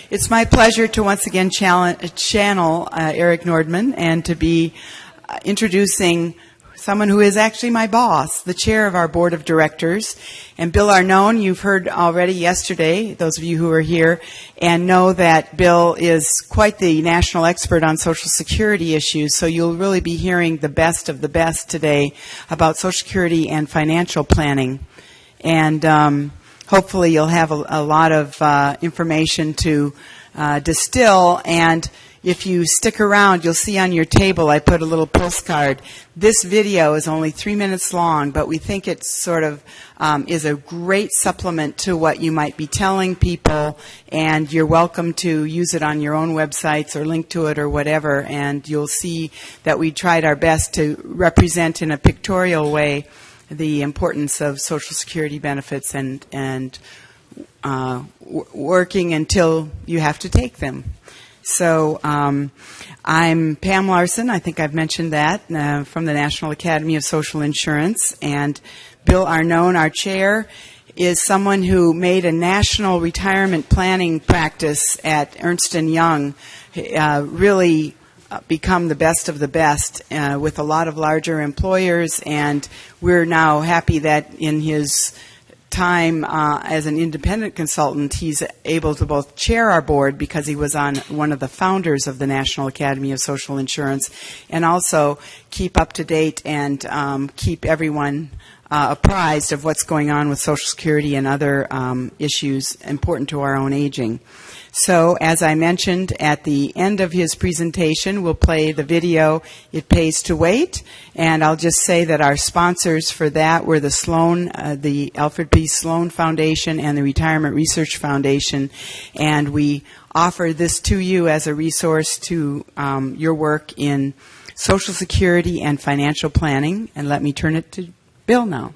It's my pleasure to once again channel Eric Nordman and to be introducing someone who is actually my boss, the chair of our board of directors. And Bill Arnone, you've heard already yesterday, those of you who are here, and know that Bill is quite the national expert on Social Security issues, so you'll really be hearing the best of the best today about Social Security and financial planning. And hopefully you'll have a lot of information to distill, and if you stick around, you'll see on your table I put a little postcard. This video is only 3 minutes long, but we think it sort of is a great supplement to what you might be telling people, and you're welcome to use it on your own websites or link to it or whatever, and you'll see that we tried our best to represent in a pictorial way the importance of Social Security benefits and working until you have to take them. So I'm Pam Larson. I think I've mentioned that from the National Academy of Social Insurance. And Bill Arnone, our chair, is someone who made a national retirement planning practice at Ernst & Young, really become the best of the best with a lot of larger employers. And we're now happy that in his time as an independent consultant, he's able to both chair our board because he was one of the founders of the National Academy of Social Insurance, and also keep up to date and keep everyone apprised of what's going on with Social Security and other issues important to our own aging. So, as I mentioned, at the end of his presentation, we'll play the video, It Pays to Wait, and I'll just say that our sponsors for that were the Alfred P. Sloan Foundation and the Retirement Research Foundation, and we offer this to you as a resource to your work in Social Security and financial planning, and let me turn it to Bill now.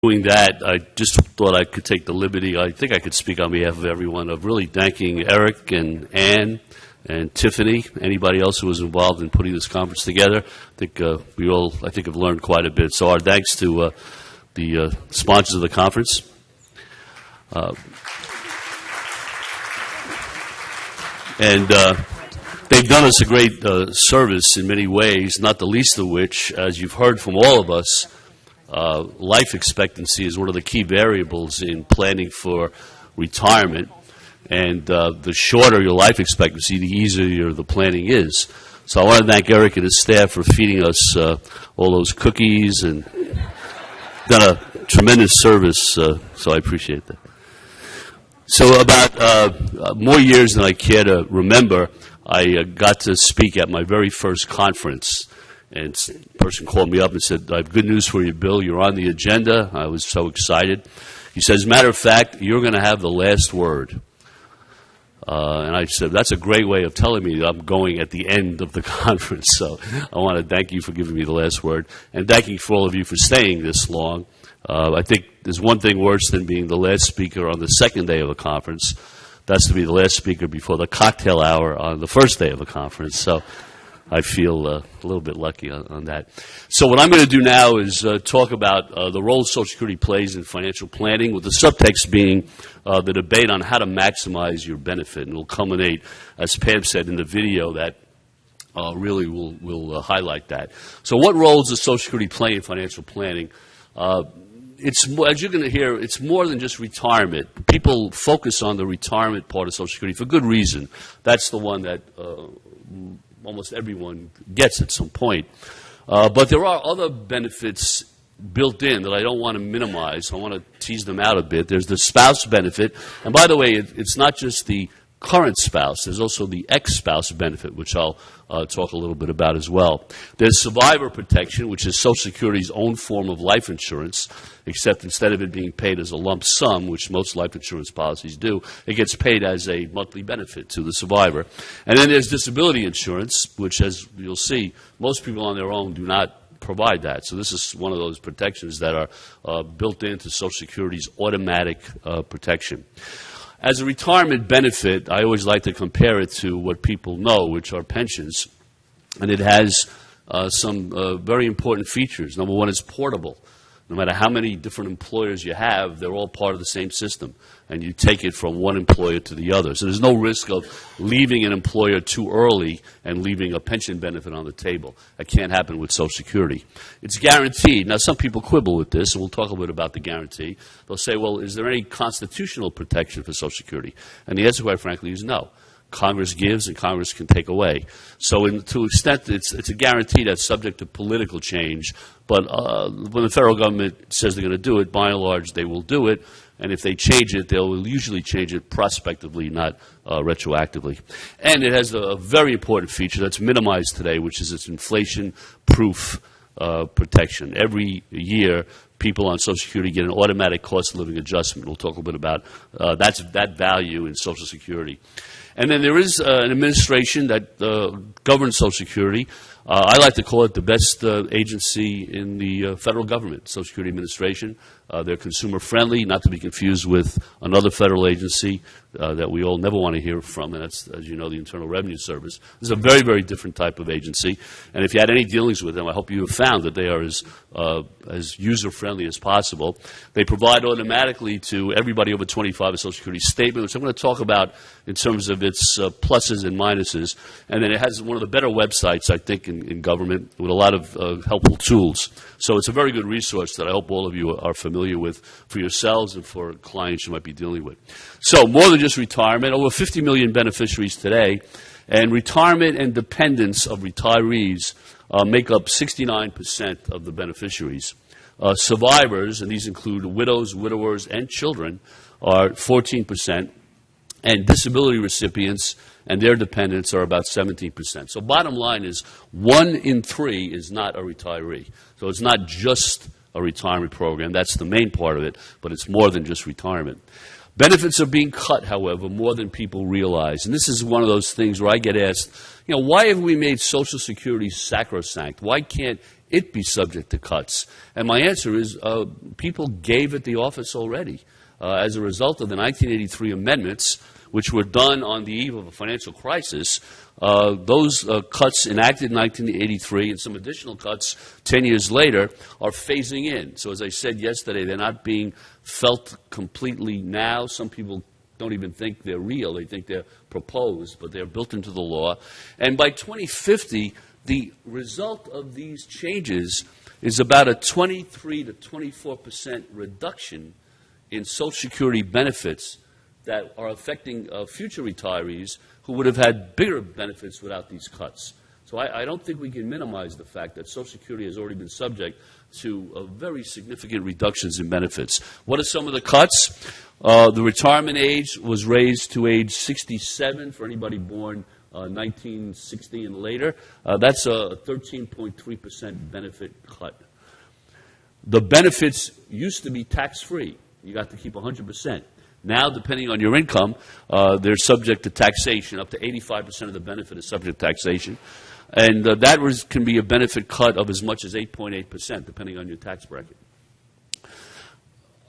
Doing that, I just thought I could take the liberty, I think I could speak on behalf of everyone, of really thanking Eric and Ann and Tiffany, anybody else who was involved in putting this conference together. I think we all, have learned quite a bit. So our thanks to the sponsors of the conference. They've done us a great service in many ways, not the least of which, as you've heard from all of us, life expectancy is one of the key variables in planning for retirement, and the shorter your life expectancy, the easier the planning is. So I want to thank Eric and his staff for feeding us all those cookies and done a tremendous service, so I appreciate that. So about more years than I care to remember, I got to speak at my very first conference. And a person called me up and said, I have good news for you, Bill. You're on the agenda. I was so excited. He said, as a matter of fact, you're going to have the last word. And I said, that's a great way of telling me that I'm going at the end of the conference. So I want to thank you for giving me the last word. And thank you for all of you for staying this long. I think there's one thing worse than being the last speaker on the second day of a conference. That's to be the last speaker before the cocktail hour on the first day of a conference. So I feel a little bit lucky on that. So what I'm going to do now is talk about the role Social Security plays in financial planning, with the subtext being the debate on how to maximize your benefit. And it will culminate, as Pam said in the video, that really will highlight that. So what role does Social Security play in financial planning? As you're going to hear, it's more than just retirement. People focus on the retirement part of Social Security for good reason. That's the one that almost everyone gets at some point. But there are other benefits built in that I don't want to minimize. I want to tease them out a bit. There's the spouse benefit. And by the way, it's not just the current spouse. There's also the ex-spouse benefit, which I'll talk a little bit about as well. There's survivor protection, which is Social Security's own form of life insurance, except instead of it being paid as a lump sum, which most life insurance policies do, it gets paid as a monthly benefit to the survivor. And then there's disability insurance, which, as you'll see, most people on their own do not provide that. So this is one of those protections that are built into Social Security's automatic protection. As a retirement benefit, I always like to compare it to what people know, which are pensions. And it has some very important features. Number one, it's portable. No matter how many different employers you have, they're all part of the same system, and you take it from one employer to the other. So there's no risk of leaving an employer too early and leaving a pension benefit on the table. That can't happen with Social Security. It's guaranteed. Now, some people quibble with this, and we'll talk a little bit about the guarantee. They'll say, well, is there any constitutional protection for Social Security? And the answer, quite frankly, is no. Congress gives and Congress can take away. So to an extent, it's a guarantee that's subject to political change. But when the federal government says they're going to do it, by and large, they will do it. And if they change it, they'll usually change it prospectively, not retroactively. And it has a very important feature that's minimized today, which is its inflation-proof protection. Every year, people on Social Security get an automatic cost of living adjustment. We'll talk a little bit about that value in Social Security. And then there is an administration that governs Social Security. I like to call it the best agency in the federal government, Social Security Administration. They're consumer-friendly, not to be confused with another federal agency that we all never want to hear from, and that's, as you know, the Internal Revenue Service. This is a very, very different type of agency. And if you had any dealings with them, I hope you have found that they are as user-friendly as possible. They provide automatically to everybody over 25 a Social Security statement, which I'm going to talk about in terms of its pluses and minuses. And then it has one of the better websites, I think, in government with a lot of helpful tools. So it's a very good resource that I hope all of you are familiar with for yourselves and for clients you might be dealing with. So more than just retirement, over 50 million beneficiaries today, and retirement and dependents of retirees make up 69% of the beneficiaries. Survivors, and these include widows, widowers, and children, are 14%, and disability recipients and their dependents are about 17%. So bottom line is 1 in 3 is not a retiree. So it's not just a retirement program. That's the main part of it, but it's more than just retirement. Benefits are being cut, however, more than people realize. And this is one of those things where I get asked, why have we made Social Security sacrosanct? Why can't it be subject to cuts? And my answer is people gave it the office already. As a result of the 1983 amendments, which were done on the eve of a financial crisis, those cuts enacted in 1983 and some additional cuts 10 years later are phasing in. So as I said yesterday, they're not being felt completely now. Some people don't even think they're real. They think they're proposed, but they're built into the law. And by 2050, the result of these changes is about a 23 to 24% reduction in Social Security benefits that are affecting future retirees who would have had bigger benefits without these cuts. So I don't think we can minimize the fact that Social Security has already been subject to very significant reductions in benefits. What are some of the cuts? The retirement age was raised to age 67 for anybody born 1960 and later. That's a 13.3% benefit cut. The benefits used to be tax-free. You got to keep 100%. Now, depending on your income, they're subject to taxation. Up to 85% of the benefit is subject to taxation. And that can be a benefit cut of as much as 8.8%, depending on your tax bracket.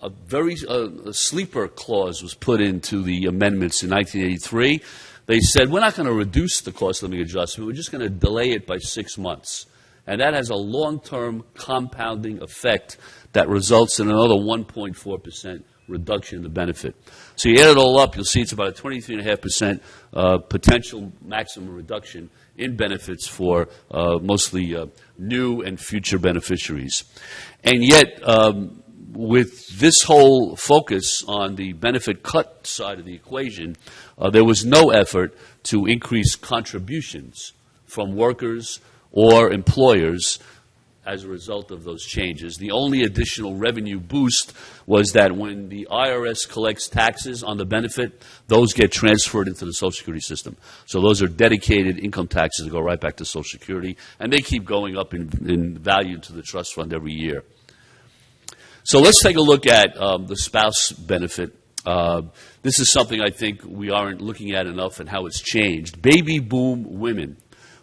A sleeper clause was put into the amendments in 1983. They said, we're not going to reduce the cost of living adjustment. We're just going to delay it by 6 months. And that has a long-term compounding effect that results in another 1.4% reduction in the benefit. So you add it all up, you'll see it's about a 23.5% potential maximum reduction in benefits for mostly new and future beneficiaries. And yet, with this whole focus on the benefit cut side of the equation, there was no effort to increase contributions from workers or employers as a result of those changes. The only additional revenue boost was that when the IRS collects taxes on the benefit, those get transferred into the Social Security system. So those are dedicated income taxes that go right back to Social Security, and they keep going up in value to the trust fund every year. So let's take a look at the spouse benefit. This is something I think we aren't looking at enough and how it's changed. Baby boom women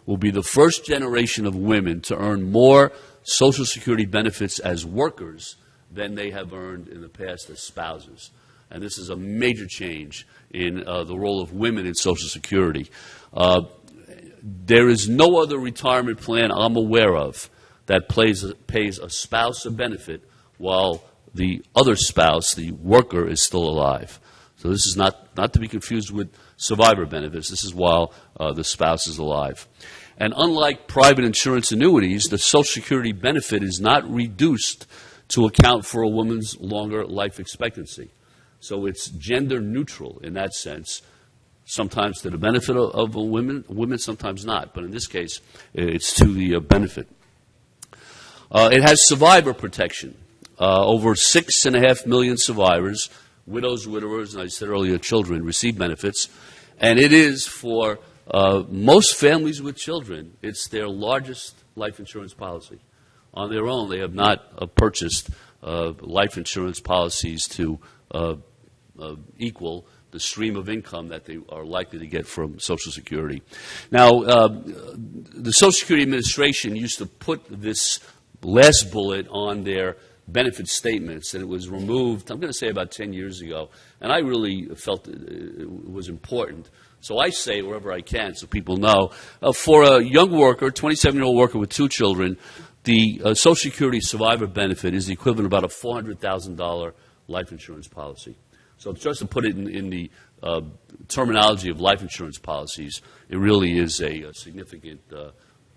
will be the first generation of women to earn more Social Security benefits as workers than they have earned in the past as spouses. And this is a major change in the role of women in Social Security. There is no other retirement plan I'm aware of that pays a spouse a benefit while the other spouse, the worker, is still alive. So this is not to be confused with survivor benefits. This is while the spouse is alive. And unlike private insurance annuities, the Social Security benefit is not reduced to account for a woman's longer life expectancy. So it's gender neutral in that sense, sometimes to the benefit of women, sometimes not. But in this case, it's to the benefit. It has survivor protection. Over 6.5 million survivors, widows, widowers, and I said earlier, children, receive benefits. And it is for most families with children, it's their largest life insurance policy. On their own, they have not purchased life insurance policies to equal the stream of income that they are likely to get from Social Security. Now, the Social Security Administration used to put this last bullet on their benefit statements, and it was removed, I'm going to say about 10 years ago, and I really felt it was important. So I say it wherever I can so people know. For a young worker, 27-year-old worker with 2 children, the Social Security survivor benefit is the equivalent of about a $400,000 life insurance policy. So just to put it in the terminology of life insurance policies, it really is a significant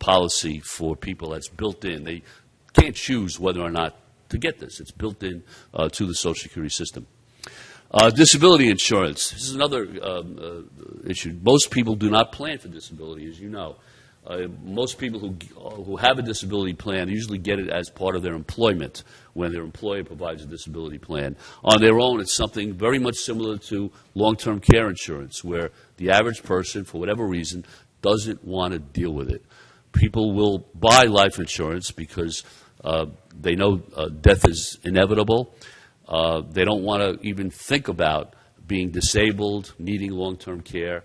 policy for people that's built in. They can't choose whether or not to get this. It's built in to the Social Security system. Disability insurance. This is another issue. Most people do not plan for disability, as you know. Most people who have a disability plan usually get it as part of their employment when their employer provides a disability plan. On their own, it's something very much similar to long-term care insurance, where the average person, for whatever reason, doesn't want to deal with it. People will buy life insurance because they know death is inevitable. They don't want to even think about being disabled, needing long-term care.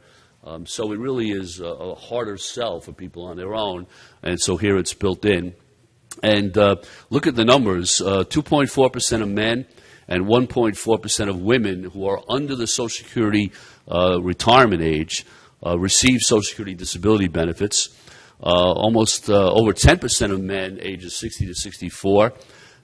So it really is a harder sell for people on their own, and so here it's built in. And look at the numbers, 2.4% of men and 1.4% of women who are under the Social Security retirement age receive Social Security disability benefits. Almost over 10% of men ages 60 to 64,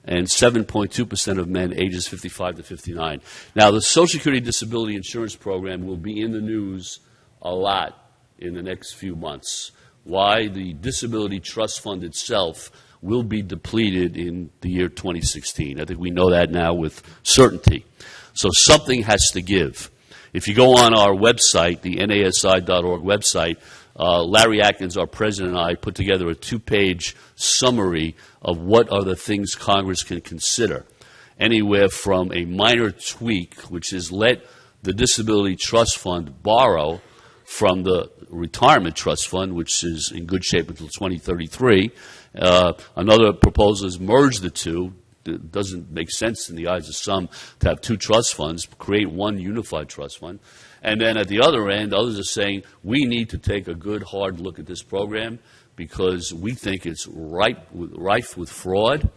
and 7.2% of men ages 55 to 59. Now, the Social Security Disability Insurance Program will be in the news a lot in the next few months. Why? The Disability Trust Fund itself will be depleted in the year 2016. I think we know that now with certainty. So something has to give. If you go on our website, the nasi.org website, Larry Atkins, our president, and I put together a 2-page summary of what are the things Congress can consider. Anywhere from a minor tweak, which is let the Disability Trust Fund borrow from the Retirement Trust Fund, which is in good shape until 2033. Another proposal is merge the two. It doesn't make sense in the eyes of some to have 2 trust funds, create one unified trust fund. And then at the other end, others are saying we need to take a good, hard look at this program because we think it's rife with fraud.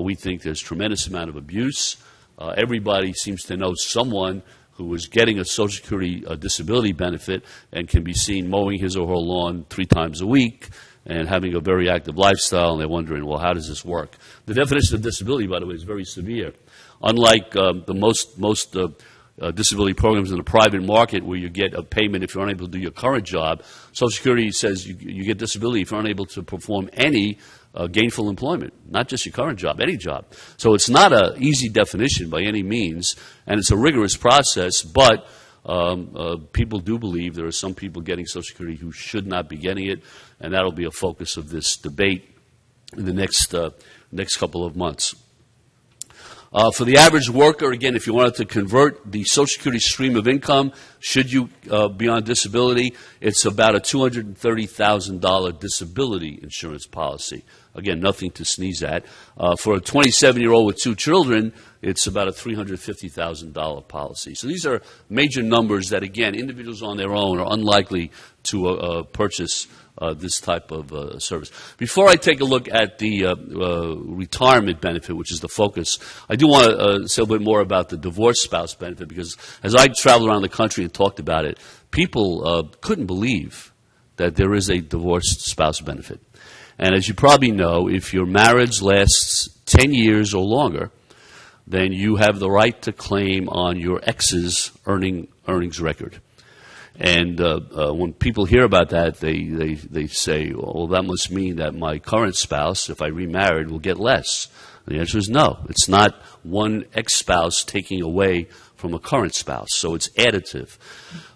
We think there's a tremendous amount of abuse. Everybody seems to know someone who is getting a Social Security disability benefit and can be seen mowing his or her lawn 3 times a week and having a very active lifestyle, and they're wondering, well, how does this work? The definition of disability, by the way, is very severe. Unlike the most disability programs in the private market where you get a payment if you're unable to do your current job, Social Security says you get disability if you're unable to perform any gainful employment, not just your current job, any job. So it's not an easy definition by any means, and it's a rigorous process, but people do believe there are some people getting Social Security who should not be getting it, and that will be a focus of this debate in the next couple of months. For the average worker, again, if you wanted to convert the Social Security stream of income, should you be on disability, it's about a $230,000 disability insurance policy. Again, nothing to sneeze at. For a 27-year-old with 2 children, it's about a $350,000 policy. So these are major numbers that, again, individuals on their own are unlikely to purchase this type of service. Before I take a look at the retirement benefit, which is the focus, I do want to say a little bit more about the divorced spouse benefit, because as I traveled around the country and talked about it, people couldn't believe that there is a divorced spouse benefit. And as you probably know, if your marriage lasts 10 years or longer, then you have the right to claim on your ex's earnings record. And when people hear about that, they say, well, that must mean that my current spouse, if I remarried, will get less. And the answer is no. It's not one ex-spouse taking away from a current spouse, so it's additive.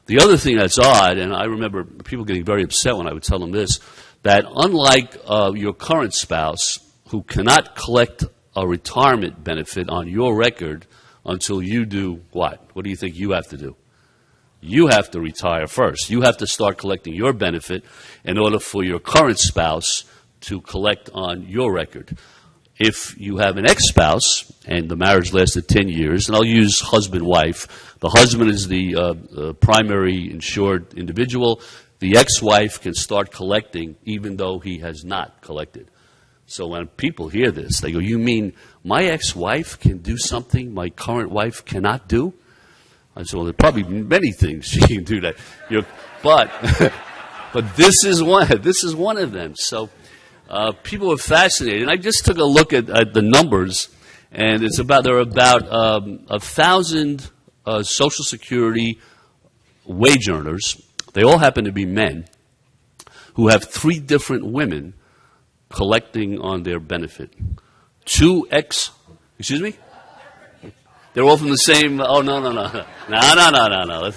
The other thing that's odd, and I remember people getting very upset when I would tell them this, that unlike your current spouse, who cannot collect a retirement benefit on your record until you do what? What do you think you have to do? You have to retire first. You have to start collecting your benefit in order for your current spouse to collect on your record. If you have an ex-spouse and the marriage lasted 10 years, and I'll use husband-wife, the husband is the primary insured individual. The ex-wife can start collecting even though he has not collected. So when people hear this, they go, you mean my ex-wife can do something my current wife cannot do? I said, well, there are probably many things she can do that. But this is one of them. So people are fascinated. And I just took a look at the numbers, and there are about 1,000 Social Security wage earners. They all happen to be men who have 3 different women collecting on their benefit. Excuse me? They're all from the same, oh, no. That's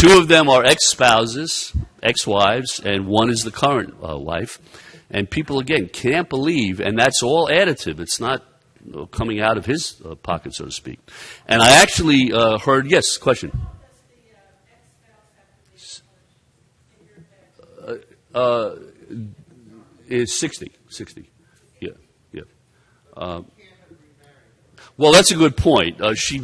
2 of them are ex-spouses, ex-wives, and 1 is the current wife. And people, again, can't believe, and that's all additive. It's not coming out of his pocket, so to speak. And I actually heard, yes, question. Is 60. Yeah. Well, that's a good point. If she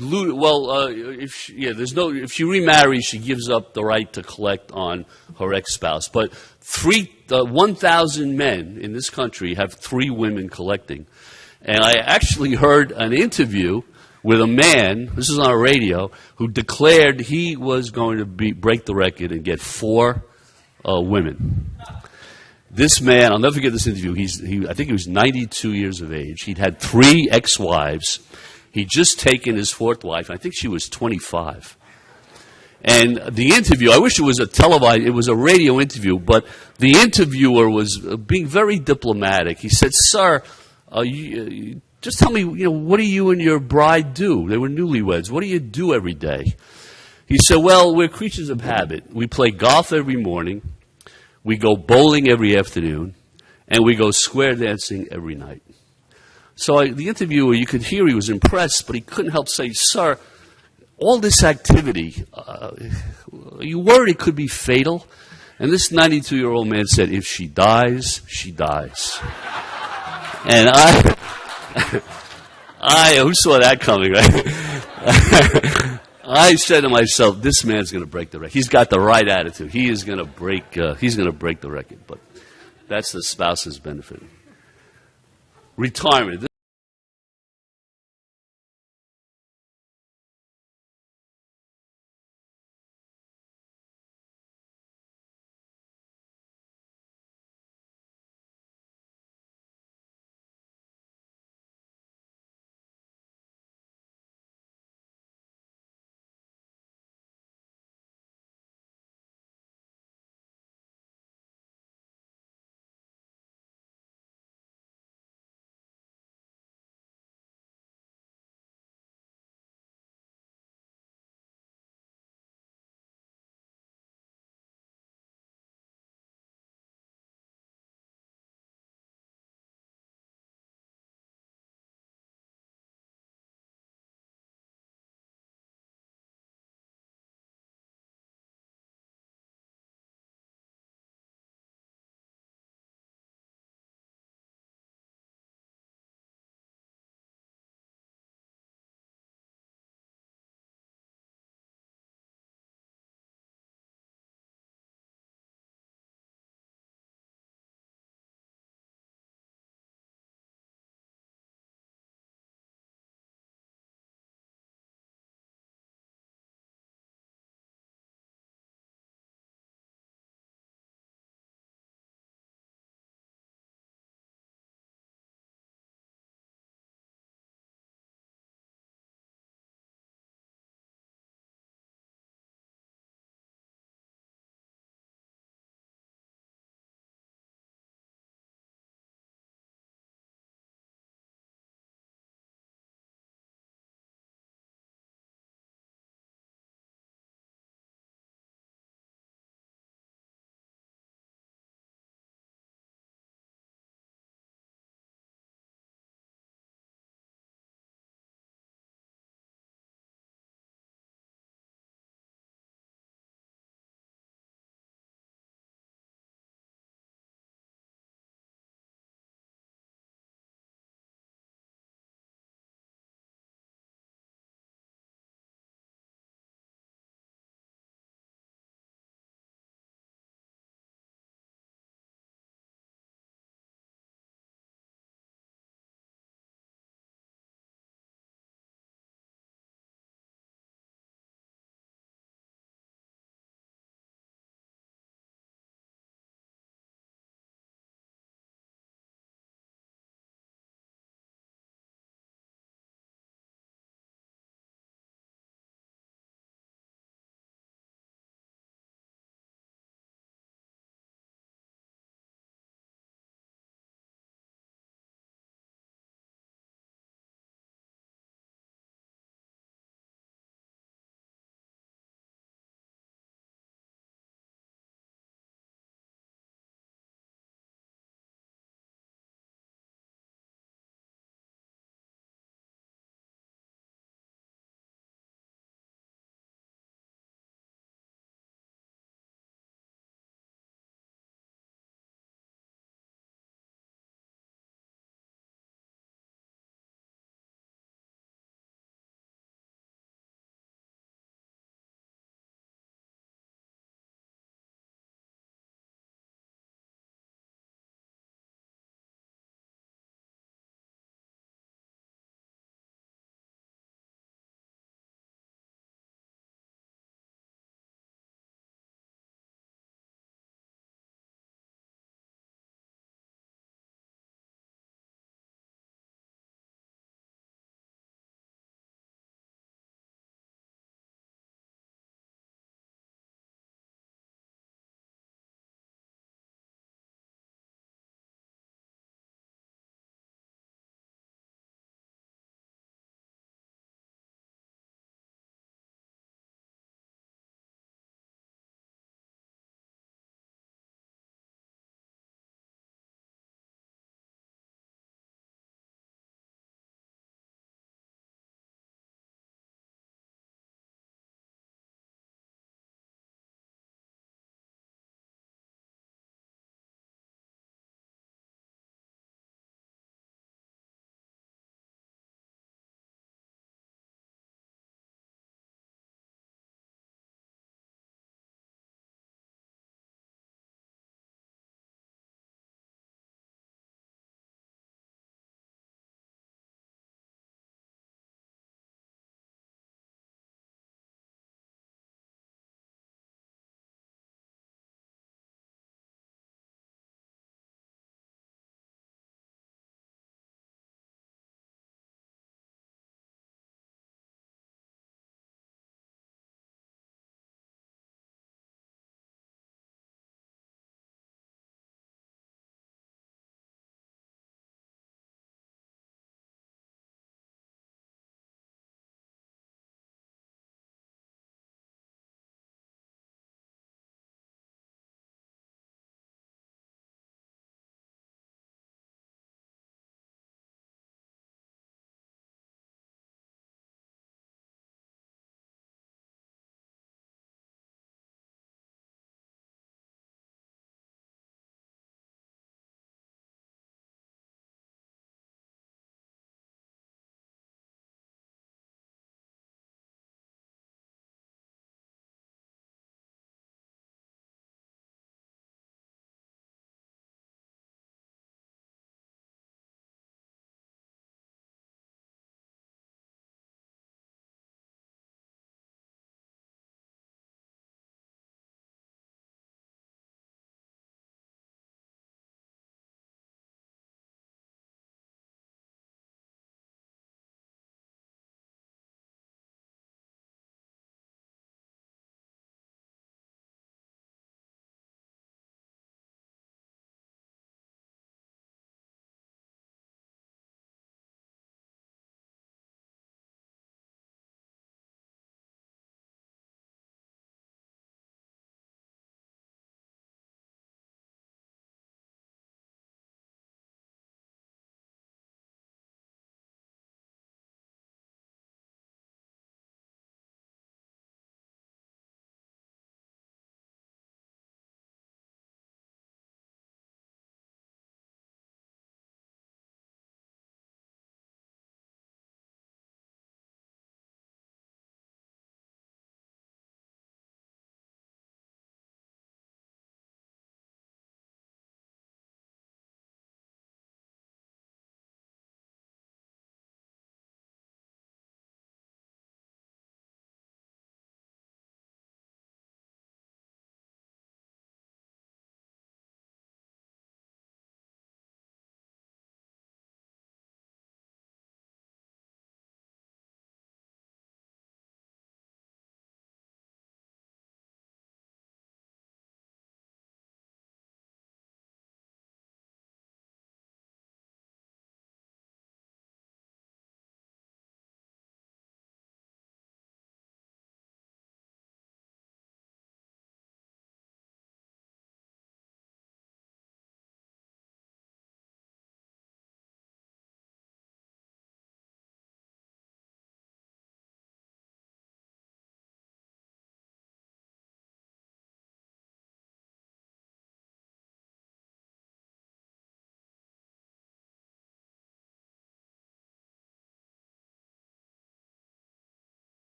remarries, she gives up the right to collect on her ex-spouse. But 1,000 men in this country have 3 women collecting. And I actually heard an interview with a man, this is on a radio, who declared he was going to break the record and get 4 women. This man, I'll never forget this interview. I think he was 92 years of age. He'd had 3 ex-wives. He'd just taken his 4th wife. I think she was 25. And the interview, I wish it was it was a radio interview, but the interviewer was being very diplomatic. He said, sir, just tell me, what do you and your bride do? They were newlyweds. What do you do every day? He said, well, we're creatures of habit. We play golf every morning. We go bowling every afternoon, and we go square dancing every night. So the interviewer, you could hear he was impressed, but he couldn't help say, sir, all this activity, are you worried it could be fatal? And this 92-year-old man said, if she dies, she dies. And who saw that coming, right? I said to myself, this man's going to break the record. He's got the right attitude. He is going to break the record. But that's the spouse's benefit. Retirement.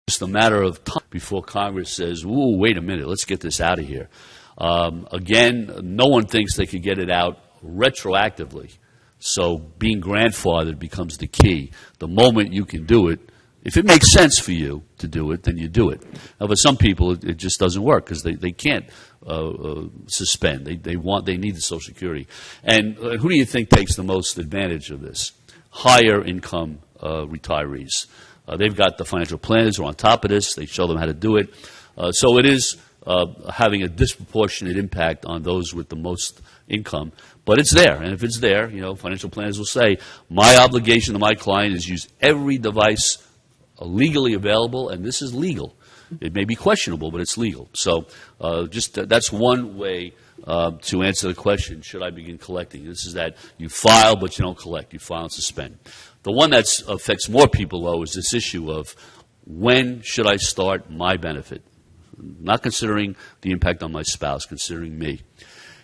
just a matter of time before Congress says, "Ooh, wait a minute, let's get this out of here." Again, no one thinks they could get it out retroactively. So being grandfathered becomes the key. The moment you can do it, if it makes sense for you to do it, then you do it. Now, for some people, it just doesn't work because they can't suspend. They need the Social Security. And who do you think takes the most advantage of this? Higher income retirees. They've got the financial planners who are on top of this. They show them how to do it. So it is having a disproportionate impact on those with the most income. But it's there. And if it's there, financial planners will say, my obligation to my client is use every device legally available, and this is legal. It may be questionable, but it's legal. So that's one way to answer the question, should I begin collecting? This is that you file, but you don't collect. You file and suspend. The one that affects more people, though, is this issue of when should I start my benefit? Not considering the impact on my spouse, considering me.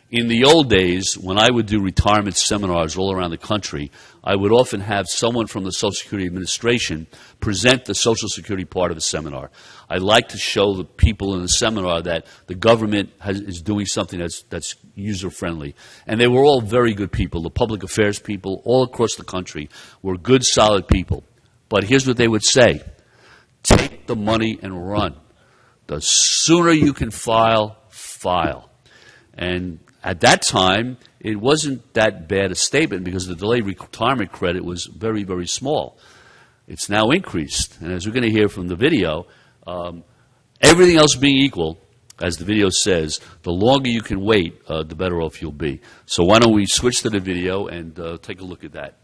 In the old days, when I would do retirement seminars all around the country, I would often have someone from the Social Security Administration present the Social Security part of the seminar. I like to show the people in the seminar that the government is doing something that's user-friendly. And they were all very good people. The public affairs people all across the country were good, solid people. But here's what they would say. Take the money and run. The sooner you can file, file. And at that time, it wasn't that bad a statement because the delayed retirement credit was very, very small. It's now increased. And as we're going to hear from the video, everything else being equal, as the video says, the longer you can wait, the better off you'll be. So why don't we switch to the video and take a look at that.